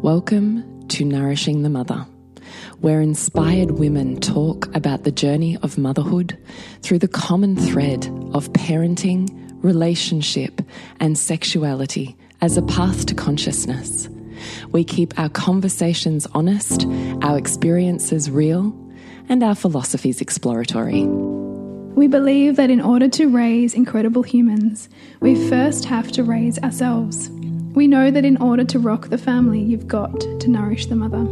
Welcome to Nourishing the Mother, where inspired women talk about the journey of motherhood through the common thread of parenting, relationship, and sexuality as a path to consciousness. We keep our conversations honest, our experiences real, and our philosophies exploratory. We believe that in order to raise incredible humans, we first have to raise ourselves. We know that in order to rock the family, you've got to nourish the mother.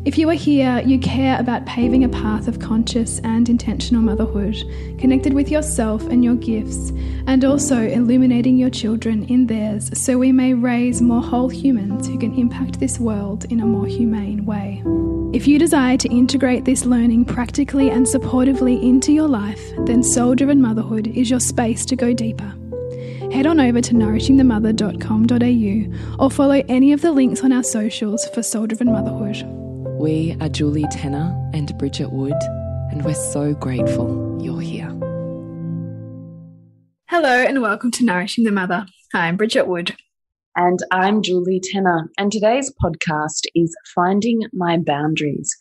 If you are here, you care about paving a path of conscious and intentional motherhood, connected with yourself and your gifts, and also illuminating your children in theirs so we may raise more whole humans who can impact this world in a more humane way. If you desire to integrate this learning practically and supportively into your life, then Soul-Driven Motherhood is your space to go deeper. Head on over to nourishingthemother.com.au or follow any of the links on our socials for Soul-Driven Motherhood. We are Julie Tenner and Bridget Wood, and we're so grateful you're here. Hello and welcome to Nourishing the Mother. I'm Bridget Wood. And I'm Julie Tenner, and today's podcast is Finding My Boundaries,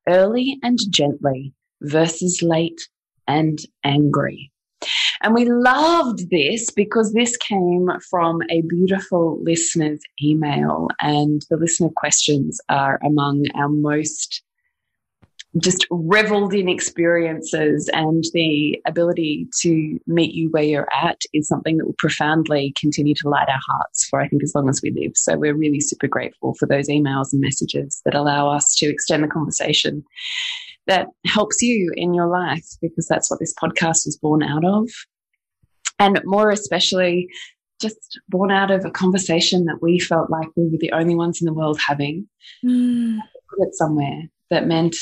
Early and Gently versus Late and Angry. And we loved this because this came from a beautiful listener's email, and the listener questions are among our most just reveled in experiences, and the ability to meet you where you're at is something that will profoundly continue to light our hearts for, I think, as long as we live. So we're really super grateful for those emails and messages that allow us to extend the conversation that helps you in your life, because that's what this podcast was born out of. And more especially, just born out of a conversation that we felt like we were the only ones in the world having. Put it somewhere that meant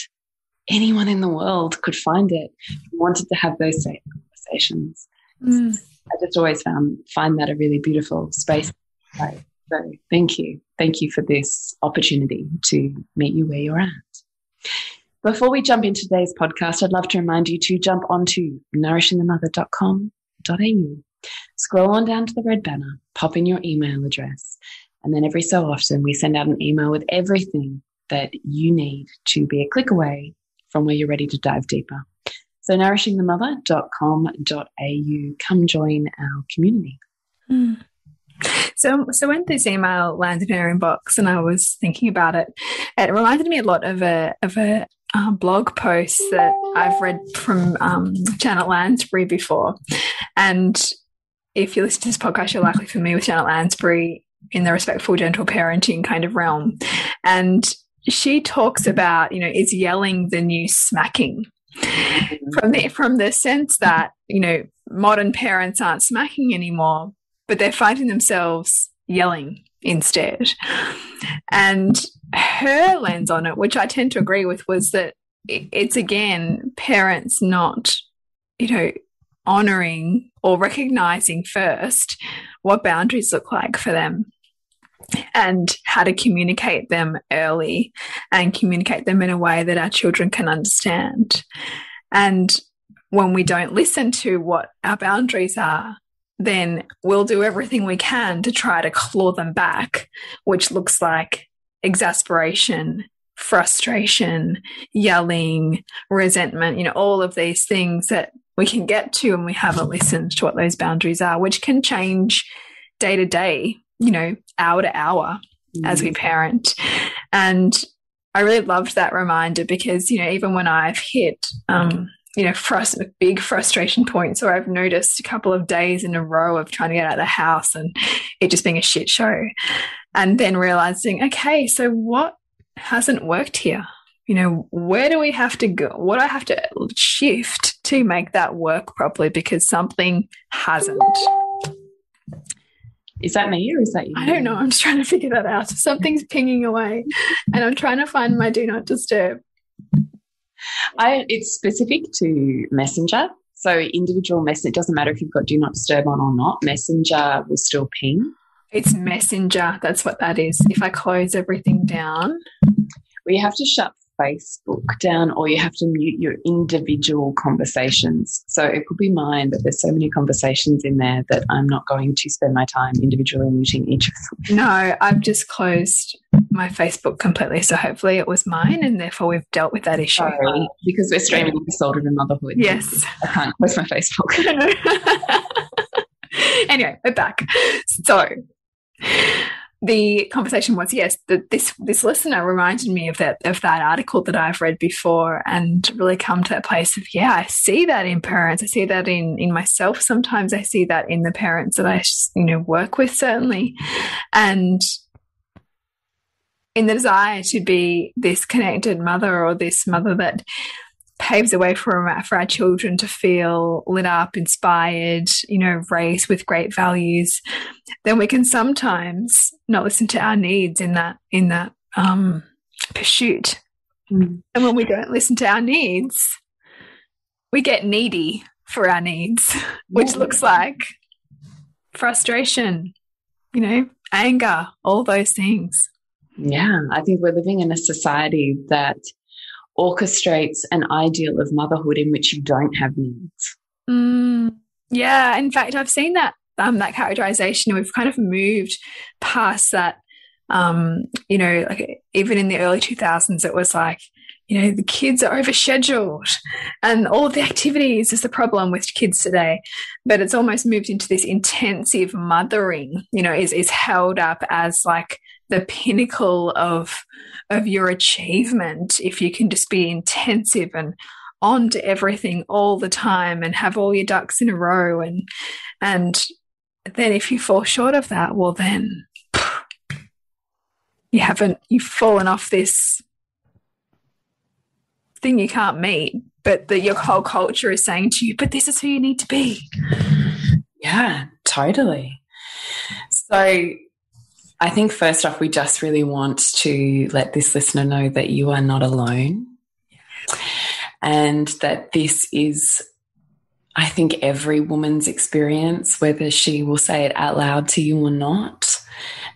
anyone in the world could find it and wanted to have those same conversations. I just always find that a really beautiful space. So thank you. Thank you for this opportunity to meet you where you're at. Before we jump into today's podcast, I'd love to remind you to jump onto nourishingthemother.com.au. Scroll on down to the red banner, pop in your email address, and then every so often we send out an email with everything that you need to be a click away from where you're ready to dive deeper. So nourishingthemother.com.au. Come join our community. So when this email landed in our inbox and I was thinking about it, it reminded me a lot of a blog post that I've read from Janet Lansbury before. And if you listen to this podcast, you're likely familiar with Janet Lansbury in the respectful, gentle parenting kind of realm. And she talks about, is yelling the new smacking? From the sense that, modern parents aren't smacking anymore, but they're finding themselves yelling instead. And her lens on it, which I tend to agree with, was that it's, again, parents not, honouring or recognising first what boundaries look like for them and how to communicate them early and communicate them in a way that our children can understand. And when we don't listen to what our boundaries are, then we'll do everything we can to try to claw them back, which looks like exasperation, frustration, yelling, resentment, all of these things that we can get to when we haven't listened to what those boundaries are, which can change day to day, hour to hour as we parent. And I really loved that reminder because, even when I've hit, big frustration points, or I've noticed a couple of days in a row of trying to get out of the house and it just being a shit show, and then realizing, okay, so what hasn't worked here? Where do we have to go? What do I have to shift to make that work properly? Because something hasn't. Is that me or is that you? I don't know. I'm just trying to figure that out. Something's pinging away and I'm trying to find my do not disturb. It's specific to Messenger. So individual message, it doesn't matter if you've got do not disturb on or not, Messenger will still ping. It's Messenger. That's what that is. If I close everything down. Well, you have to shut Facebook down, or you have to mute your individual conversations. So it could be mine, but there's so many conversations in there that I'm not going to spend my time individually muting each of them. No, I've just closed my Facebook completely. So hopefully it was mine, and therefore we've dealt with that issue. Sorry, because we're streaming Assault in Motherhood. Yes. I can't close my Facebook. Anyway, we're back. So the conversation was, yes, that this listener reminded me of that article that I've read before, and really come to that place of, yeah, I see that in parents. I see that in myself. Sometimes I see that in the parents that I, work with, certainly. And in the desire to be this connected mother, or this mother that paves the way for our children to feel lit up, inspired, raised with great values, then we can sometimes not listen to our needs in that pursuit. And when we don't listen to our needs, we get needy for our needs, which looks like frustration, anger, all those things. Yeah, I think we're living in a society that orchestrates an ideal of motherhood in which you don't have needs. Yeah, in fact, I've seen that characterization, and we've kind of moved past that. Like even in the early 2000s, it was like, the kids are overscheduled, and all of the activities is the problem with kids today. But it's almost moved into this intensive mothering, is held up as like the pinnacle of your achievement, if you can just be intensive and on to everything all the time and have all your ducks in a row. And then if you fall short of that, well, then you've fallen off this thing you can't meet, but that your whole culture is saying to you, but this is who you need to be. Yeah, totally. So I think first off, we just really want to let this listener know that you are not alone, and that this is, I think, every woman's experience, whether she will say it out loud to you or not.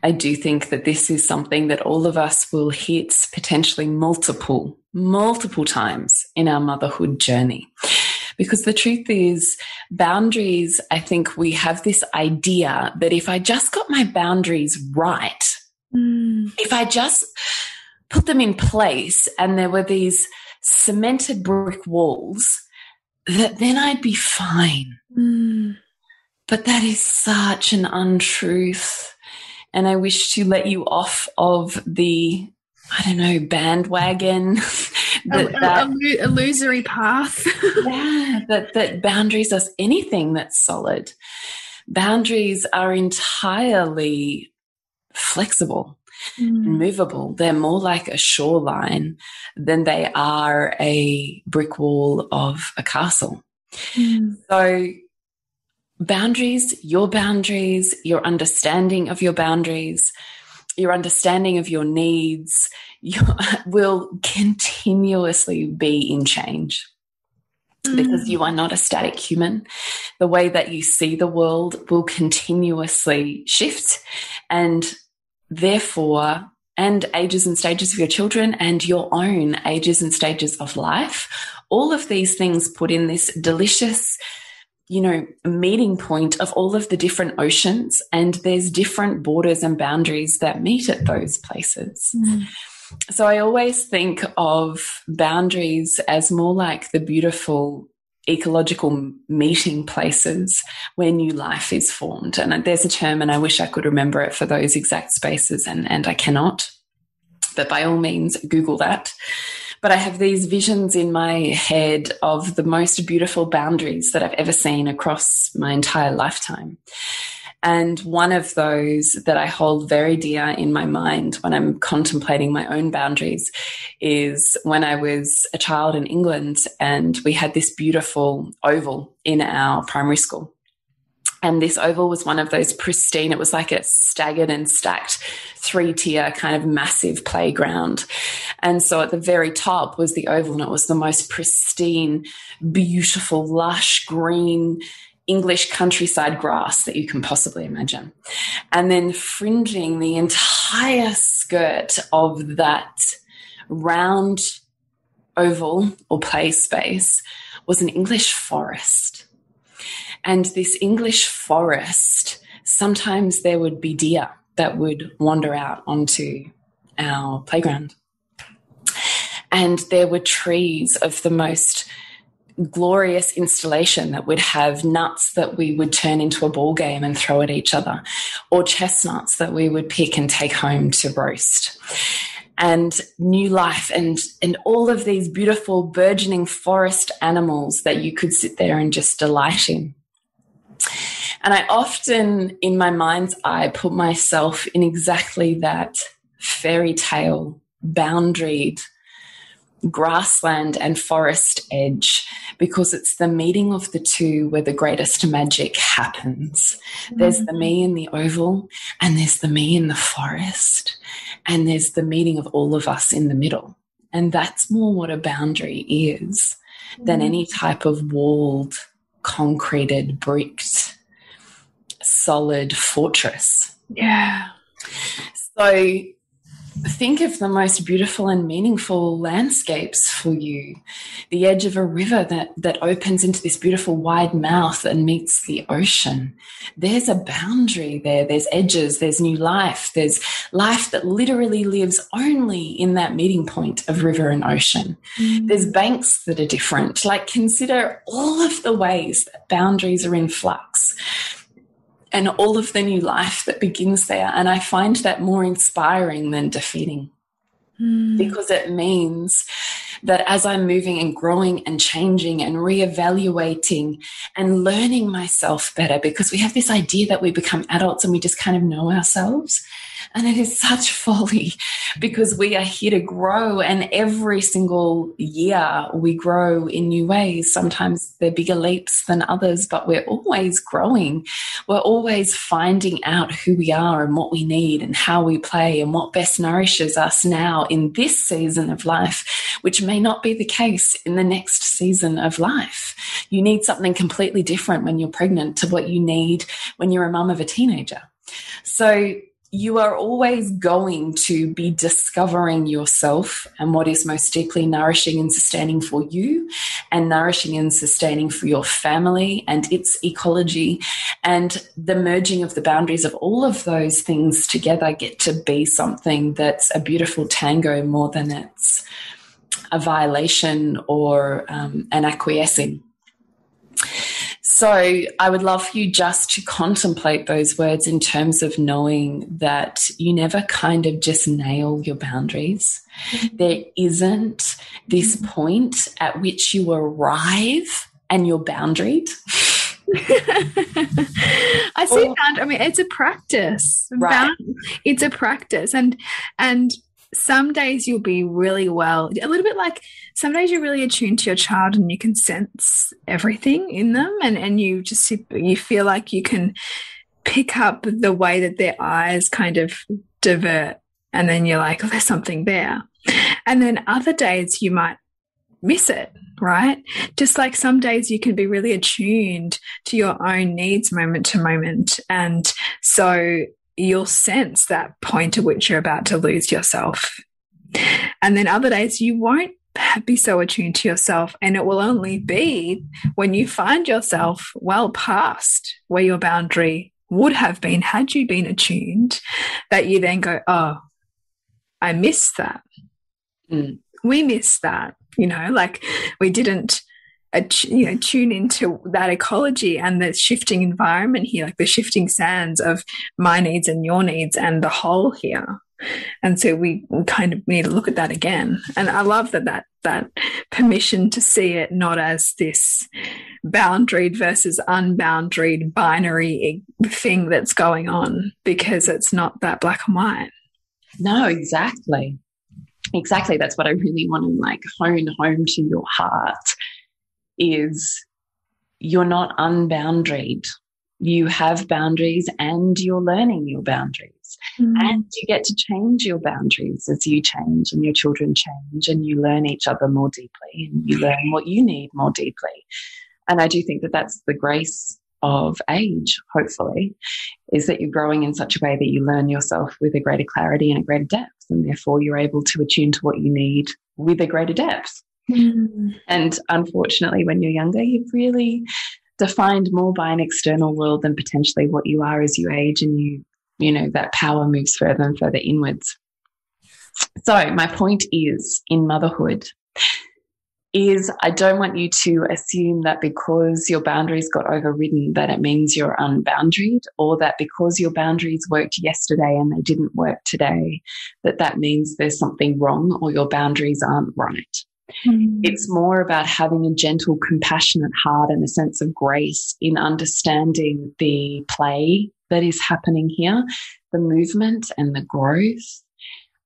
I do think that this is something that all of us will hit potentially multiple times in our motherhood journey. Because the truth is, boundaries, I think we have this idea that if I just got my boundaries right, if I just put them in place and there were these cemented brick walls, that then I'd be fine. But that is such an untruth. And I wish to let you off of the, bandwagon. A illusory path. Yeah, that boundaries are anything that's solid. Boundaries are entirely flexible and movable. They're more like a shoreline than they are a brick wall of a castle. So boundaries, your understanding of your boundaries, your understanding of your needs, will continuously be in change, because you are not a static human. The way that you see the world will continuously shift, and therefore, and ages and stages of your children and your own ages and stages of life, all of these things put in this delicious meeting point of all of the different oceans, and there's different borders and boundaries that meet at those places. So I always think of boundaries as more like the beautiful ecological meeting places where new life is formed. And there's a term, and I wish I could remember it for those exact spaces, and I cannot. But by all means, Google that. But I have these visions in my head of the most beautiful boundaries that I've ever seen across my entire lifetime. And one of those that I hold very dear in my mind when I'm contemplating my own boundaries is when I was a child in England, and we had this beautiful oval in our primary school. And this oval was one of those pristine, it was like a staggered and stacked 3-tier kind of massive playground. And so at the very top was the oval, and it was the most pristine, beautiful, lush, green English countryside grass that you can possibly imagine. And then fringing the entire skirt of that round oval or play space was an English forest. And this English forest, sometimes there would be deer that would wander out onto our playground. And there were trees of the most glorious installation that would have nuts that we would turn into a ball game and throw at each other, or chestnuts that we would pick and take home to roast. And new life and all of these beautiful burgeoning forest animals that you could sit there and just delight in. And I often, in my mind's eye, put myself in exactly that fairy tale, boundaried grassland and forest edge, because it's the meeting of the two where the greatest magic happens. There's the me in the oval, and there's the me in the forest, and there's the meeting of all of us in the middle. And that's more what a boundary is than any type of walled, concreted, bricked, solid fortress. Yeah. So think of the most beautiful and meaningful landscapes for you. The edge of a river that opens into this beautiful wide mouth and meets the ocean. There's a boundary there. There's edges. There's new life. There's life that literally lives only in that meeting point of river and ocean. There's banks that are different. Like, consider all of the ways that boundaries are in flux, and all of the new life that begins there. And I find that more inspiring than defeating, because it means that as I'm moving and growing and changing and reevaluating and learning myself better, because we have this idea that we become adults and we just kind of know ourselves. And it is such folly, because we are here to grow, and every single year we grow in new ways. Sometimes they're bigger leaps than others, but we're always growing. We're always finding out who we are and what we need and how we play and what best nourishes us now in this season of life, which may not be the case in the next season of life. You need something completely different when you're pregnant to what you need when you're a mum of a teenager. So you are always going to be discovering yourself and what is most deeply nourishing and sustaining for you, and nourishing and sustaining for your family and its ecology. And the merging of the boundaries of all of those things together get to be something that's a beautiful tango, more than it's a violation or an acquiescing. So I would love for you just to contemplate those words in terms of knowing that you never kind of just nail your boundaries. There isn't this point at which you arrive and you're boundaried. I see. I mean, it's a practice. Right. It's a practice. And some days you'll be really well, a little bit like some days you're really attuned to your child and you can sense everything in them, and you feel like you can pick up the way that their eyes kind of divert, and then you're like, oh, there's something there. And then other days you might miss it, right? Just like some days you can be really attuned to your own needs moment to moment, and so you'll sense that point at which you're about to lose yourself. And then other days you won't be so attuned to yourself, and it will only be when you find yourself well past where your boundary would have been had you been attuned, that you then go, oh, I missed that. We missed that, like we didn't tune into that ecology and the shifting environment here, like the shifting sands of my needs and your needs and the whole here. And so we kind of need to look at that again. And I love that permission to see it not as this boundaried versus unboundaried binary thing that's going on, because it's not that black and white. No, exactly. Exactly. That's what I really want to hone home to your heart, is you're not unboundaried. You have boundaries and you're learning your boundaries. And you get to change your boundaries as you change and your children change, and you learn each other more deeply and you learn what you need more deeply. And I do think that that's the grace of age, hopefully, is that you're growing in such a way that you learn yourself with a greater clarity and a greater depth, and therefore you're able to attune to what you need with a greater depth. And unfortunately, when you're younger, you're really defined more by an external world than potentially what you are as you age, and you know that power moves further and further inwards. So my point is, in motherhood, is I don't want you to assume that because your boundaries got overridden that it means you're unboundaried, or that because your boundaries worked yesterday and they didn't work today, that means there's something wrong or your boundaries aren't right. It's more about having a gentle, compassionate heart and a sense of grace in understanding the play that is happening here, the movement and the growth,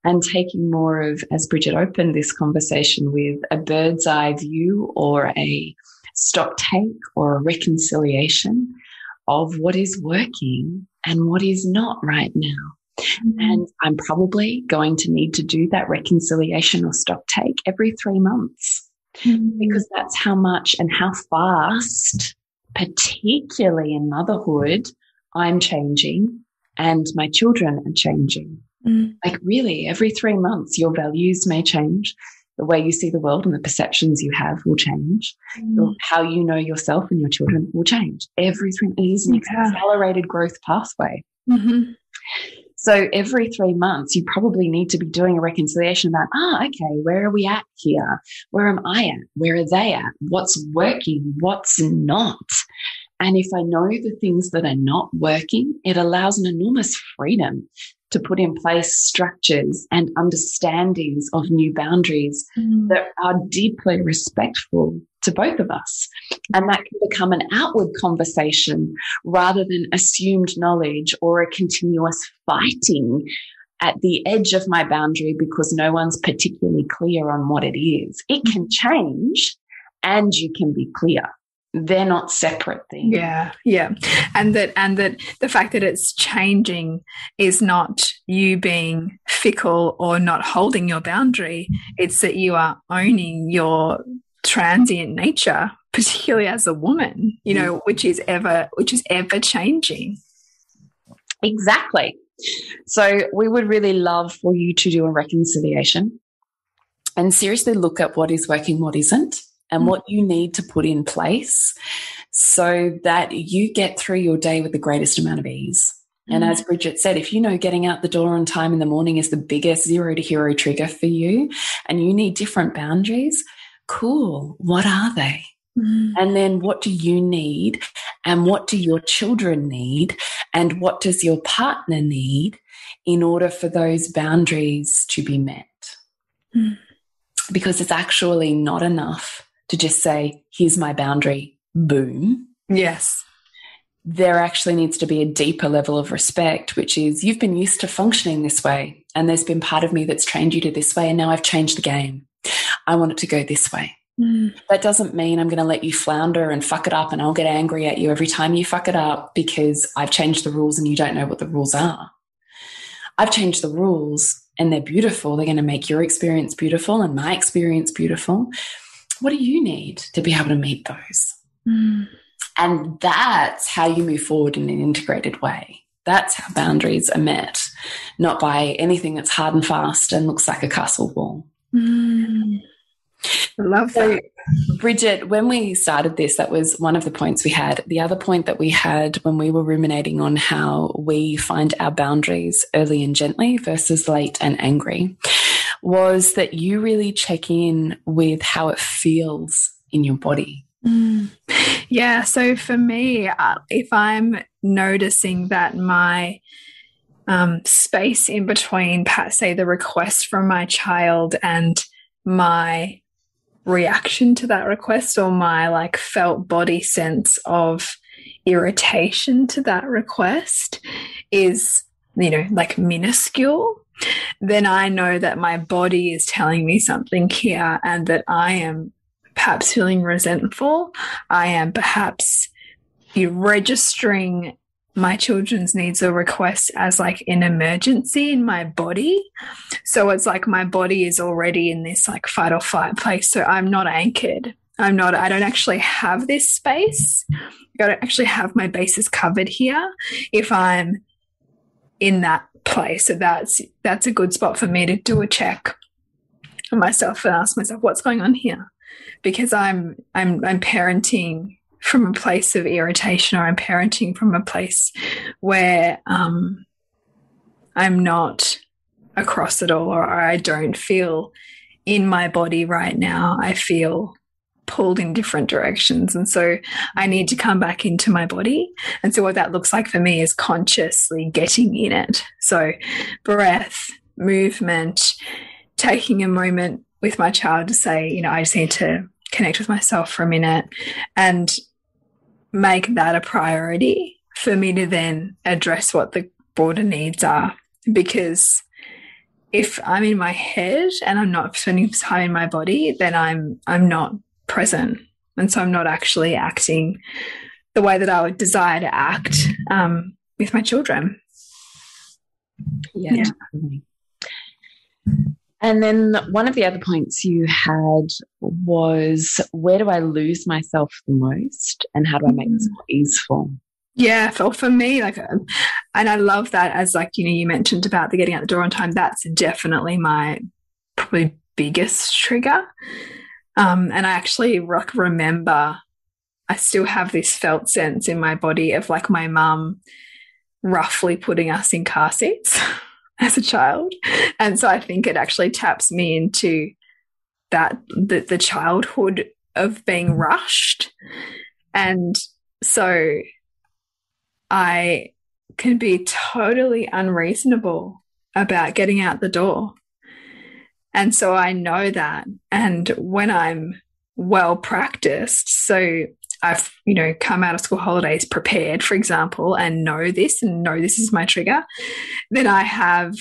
and taking more of, as Bridget opened this conversation with, a bird's eye view or a stock take or a reconciliation of what is working and what is not right now. And I'm probably going to need to do that reconciliation or stock take every 3 months, because that's how much and how fast, particularly in motherhood, I'm changing and my children are changing. Like really, every 3 months, your values may change. The way you see the world and the perceptions you have will change. How you know yourself and your children will change. Every 3 months, it is an accelerated growth pathway. So every 3 months, you probably need to be doing a reconciliation about, okay, where are we at here? Where am I at? Where are they at? What's working? What's not? And if I know the things that are not working, it allows an enormous freedom to put in place structures and understandings of new boundaries that are deeply respectful to both of us. And that can become an outward conversation rather than assumed knowledge or a continuous fighting at the edge of my boundary because no one's particularly clear on what it is. It can change and you can be clear. They're not separate things. Yeah. And that the fact that it's changing is not you being fickle or not holding your boundary. It's that you are owning your transient nature, particularly as a woman, you know, which is ever changing. Exactly. So we would really love for you to do a reconciliation and seriously look at what is working, what isn't, and what you need to put in place so that you get through your day with the greatest amount of ease. And as Bridget said, if you know getting out the door on time in the morning is the biggest 0 to hero trigger for you and you need different boundaries, cool. What are they? And then what do you need? And what do your children need? And what does your partner need in order for those boundaries to be met? Because it's actually not enough to just say, here's my boundary, boom. Yes. There actually needs to be a deeper level of respect, which is you've been used to functioning this way and there's been part of me that's trained you to this way and now I've changed the game. I want it to go this way. That doesn't mean I'm going to let you flounder and fuck it up and I'll get angry at you every time you fuck it up because I've changed the rules and you don't know what the rules are. I've changed the rules and they're beautiful. They're going to make your experience beautiful and my experience beautiful. What do you need to be able to meet those? And that's how you move forward in an integrated way. That's how boundaries are met, not by anything that's hard and fast and looks like a castle wall. I love that. Bridget, when we started this, that was one of the points we had. The other point that we had when we were ruminating on how we find our boundaries early and gently versus late and angry was that you really check in with how it feels in your body. Yeah, so for me, if I'm noticing that my space in between, say, the request from my child and my reaction to that request, or my like felt body sense of irritation to that request is, you know, like minuscule, then I know that my body is telling me something here and that I am perhaps feeling resentful. I am perhaps registering my children's needs or requests as like an emergency in my body. So it's like my body is already in this like fight or flight place. So I'm not anchored. I don't actually have this space. I don't actually have my bases covered here if I'm in that place. So that's a good spot for me to do a check on myself and ask myself, what's going on here? Because I'm parenting from a place of irritation, or I'm parenting from a place where I'm not across it all, or I don't feel in my body right now. I feel pulled in different directions. And so I need to come back into my body. And so what that looks like for me is consciously getting in it. So breath, movement, taking a moment with my child to say, you know, I just need to connect with myself for a minute and make that a priority for me to then address what the broader needs are. Because if I'm in my head and I'm not spending time in my body, then I'm not present. And so I'm not actually acting the way that I would desire to act with my children. Yeah, definitely. And then one of the other points you had was, where do I lose myself the most and how do I make this more easeful? Yeah, for me, like, and I love that, as like, you know, you mentioned about the getting out the door on time. That's definitely my probably biggest trigger. And I actually remember I still have this felt sense in my body of like my mum roughly putting us in car seats as a child. And so I think it actually taps me into that, the childhood of being rushed. And so I can be totally unreasonable about getting out the door. And so I know that. And when I'm well practiced, so I've, you know, come out of school holidays prepared, for example, and know this is my trigger, then I have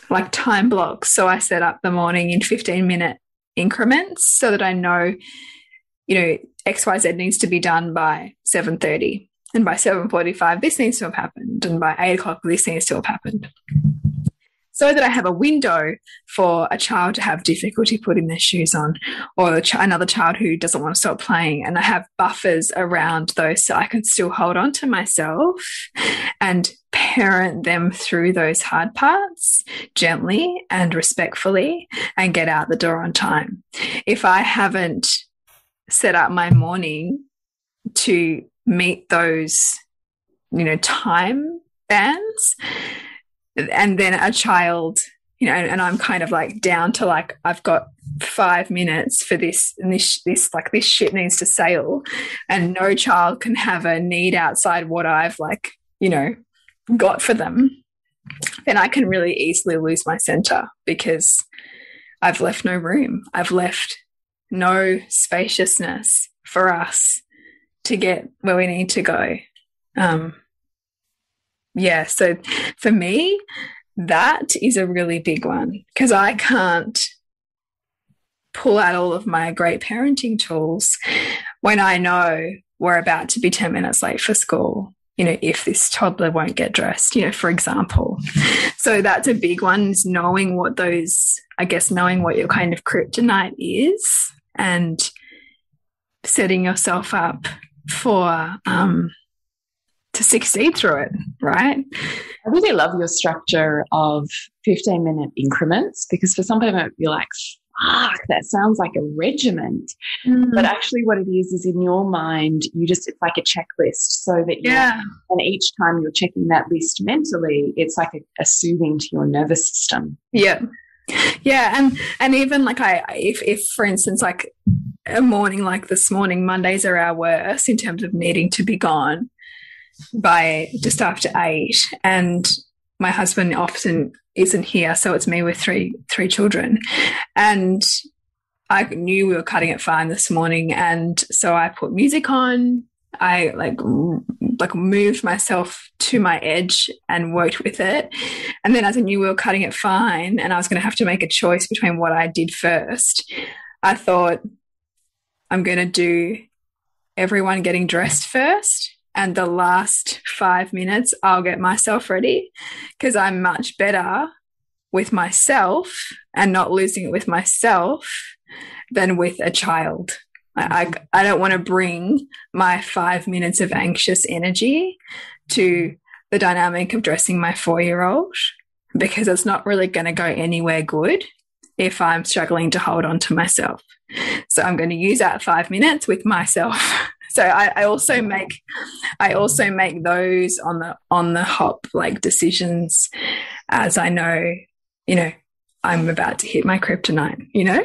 like time blocks. So I set up the morning in 15-minute increments so that I know, you know, XYZ needs to be done by 7:30. And by 7:45, this needs to have happened. And by 8 o'clock, this needs to have happened. So that I have a window for a child to have difficulty putting their shoes on, or another child who doesn't want to stop playing. And I have buffers around those so I can still hold on to myself and parent them through those hard parts gently and respectfully and get out the door on time. If I haven't set up my morning to meet those, you know, time bands, and then a child, you know, and I'm kind of like down to like, I've got 5 minutes for this, and this ship needs to sail, and no child can have a need outside what I've, like, you know, got for them, then I can really easily lose my center because I've left no room. I've left no spaciousness for us to get where we need to go. Yeah, so for me, that is a really big one because I can't pull out all of my great parenting tools when I know we're about to be 10 minutes late for school, you know, if this toddler won't get dressed, you know, for example. So that's a big one, is knowing what those, I guess, knowing what your kind of kryptonite is and setting yourself up for to succeed through it, right? I really love your structure of 15-minute increments, because for some people you're like, fuck, that sounds like a regiment. But actually what it is in your mind, it's like a checklist, so that and each time you're checking that list mentally, it's like a soothing to your nervous system. Yeah. Yeah. And even like if for instance, like a morning like this morning, Mondays are our worst in terms of needing to be gone by just after 8, and my husband often isn't here, so it's me with three children, and I knew we were cutting it fine this morning, and so I put music on. I like moved myself to my edge and worked with it, and then as I knew we were cutting it fine and I was going to have to make a choice between what I did first, I thought, I'm going to do everyone getting dressed first, and the last 5 minutes, I'll get myself ready, because I'm much better with myself and not losing it with myself than with a child. I don't want to bring my 5 minutes of anxious energy to the dynamic of dressing my 4-year-old, because it's not really going to go anywhere good if I'm struggling to hold on to myself. So I'm going to use that 5 minutes with myself. So I also make those on the hop like decisions as I know, you know, I'm about to hit my kryptonite, you know?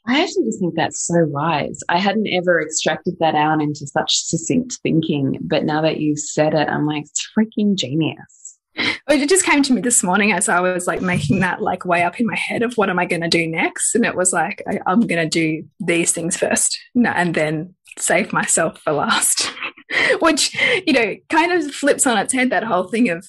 I actually just think that's so wise. I hadn't ever extracted that out into such succinct thinking, but now that you've said it, I'm like, it's freaking genius. It just came to me this morning as I was like making that like way up in my head of what am I going to do next? And it was like, I'm going to do these things first and then save myself for last, which, you know, kind of flips on its head, that whole thing of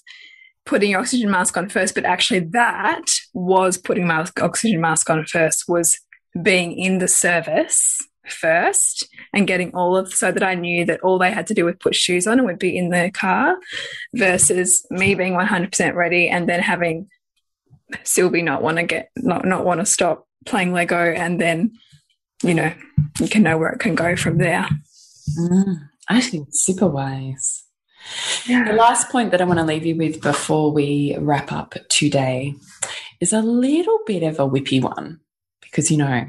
putting your oxygen mask on first. But actually that was putting my oxygen mask on first, was being in the service first and getting all of, so that I knew that all they had to do was put shoes on and would be in the car, versus me being 100% ready and then having Sylvie not want to stop playing Lego, and then, you know, you can know where it can go from there. I think it's super wise. Yeah. The last point that I want to leave you with before we wrap up today is a little bit of a whippy one, because, you know,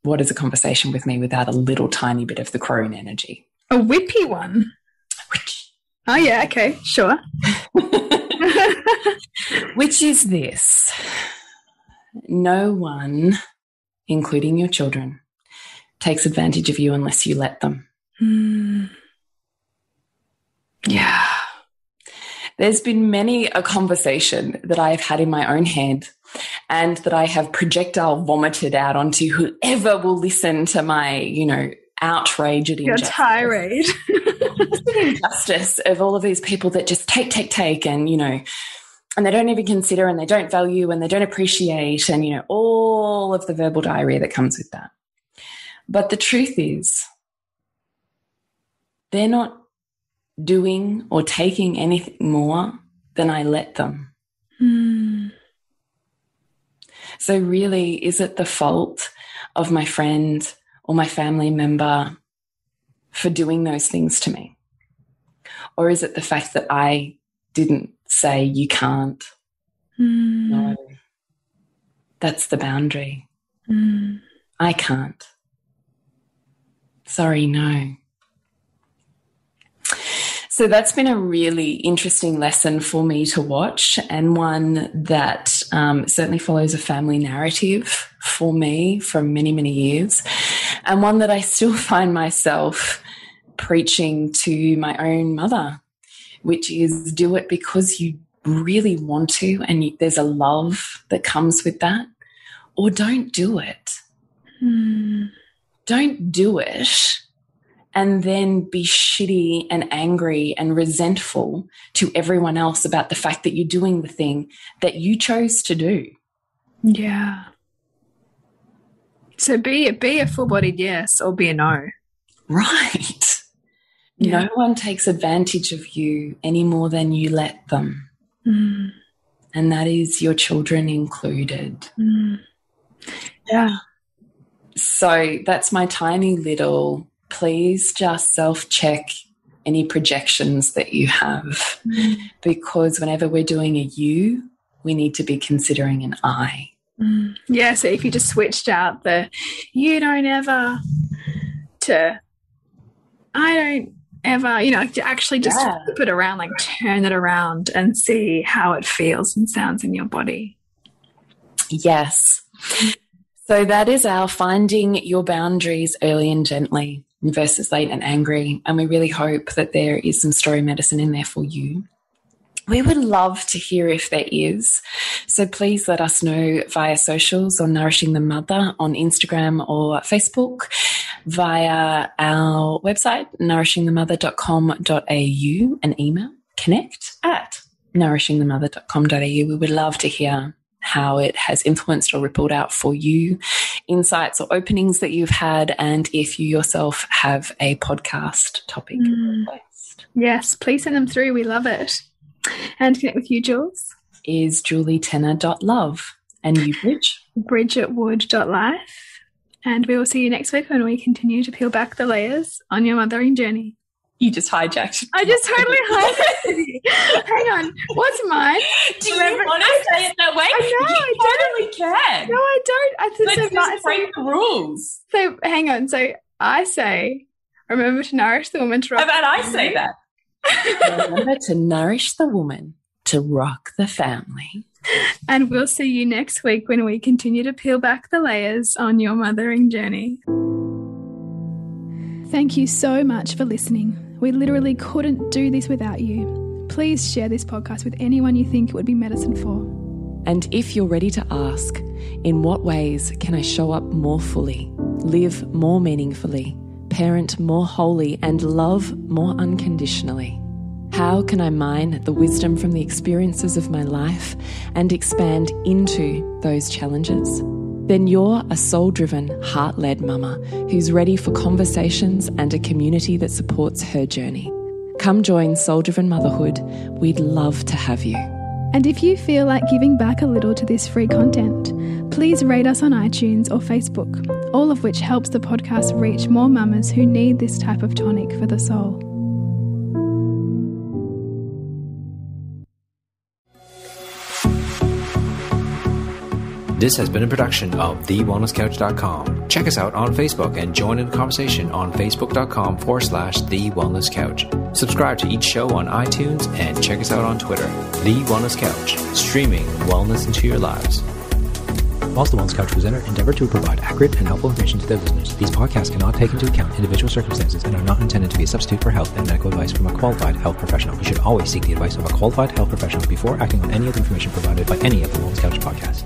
what is a conversation with me without a little tiny bit of the crone energy? A whippy one? Oh, yeah, okay, sure. Which is this: no one, including your children, takes advantage of you unless you let them. Yeah. There's been many a conversation that I have had in my own head and that I have projectile vomited out onto whoever will listen to my, you know, outrage at injustice. Your tirade. The injustice of all of these people that just take and, you know, and they don't even consider and they don't value and they don't appreciate, and, you know, all of the verbal diarrhea that comes with that. But the truth is, they're not doing or taking anything more than I let them. So really, is it the fault of my friend or my family member for doing those things to me? Or is it the fact that I didn't say you can't? No, that's the boundary. I can't. Sorry, no. So that's been a really interesting lesson for me to watch, and one that certainly follows a family narrative for me from many, many years, and one that I still find myself preaching to my own mother, which is do it because you really want to and there's a love that comes with that, or don't do it. Don't do it and then be shitty and angry and resentful to everyone else about the fact that you're doing the thing that you chose to do. Yeah. So be a full-bodied yes or be a no. Right. Yeah. No one takes advantage of you any more than you let them. And that is your children included. Yeah. So that's my tiny little, please just self-check any projections that you have, because whenever we're doing a you, we need to be considering an I. Yeah, so if you just switched out the you don't ever to I don't ever, you know, to actually just flip it around, like turn it around and see how it feels and sounds in your body. Yes. So that is our finding your boundaries early and gently versus late and angry. And we really hope that there is some story medicine in there for you. We would love to hear if there is. So please let us know via socials or Nourishing the Mother on Instagram or Facebook, via our website, nourishingthemother.com.au, an email, connect@nourishingthemother.com.au. We would love to hear how it has influenced or rippled out for you, insights or openings that you've had, and if you yourself have a podcast topic request. Yes, please send them through. We love it. And to connect with you, Jules, is julietenner.love. And you, Bridge? bridgetwood.life. And we will see you next week when we continue to peel back the layers on your mothering journey. You just hijacked. I just totally hijacked you. Hang on. What's mine? Do you want to say it that way? I know. You totally can. No, I don't. Let's just break the rules. So hang on. So I say, remember to nourish the woman to rock. How about I say that? Remember to nourish the woman to rock the family. And we'll see you next week when we continue to peel back the layers on your mothering journey. Thank you so much for listening. We literally couldn't do this without you. Please share this podcast with anyone you think it would be medicine for. And if you're ready to ask, in what ways can I show up more fully, live more meaningfully, parent more wholly, and love more unconditionally? How can I mine the wisdom from the experiences of my life and expand into those challenges? Then you're a soul-driven, heart-led mama who's ready for conversations and a community that supports her journey. Come join Soul Driven Motherhood. We'd love to have you. And if you feel like giving back a little to this free content, please rate us on iTunes or Facebook, all of which helps the podcast reach more mamas who need this type of tonic for the soul. This has been a production of TheWellnessCouch.com. Check us out on Facebook and join in the conversation on Facebook.com/The Wellness Couch. Subscribe to each show on iTunes and check us out on Twitter. The Wellness Couch, streaming wellness into your lives. Whilst the Wellness Couch presenter endeavor to provide accurate and helpful information to their listeners, these podcasts cannot take into account individual circumstances and are not intended to be a substitute for health and medical advice from a qualified health professional. You should always seek the advice of a qualified health professional before acting on any of the information provided by any of the Wellness Couch podcasts.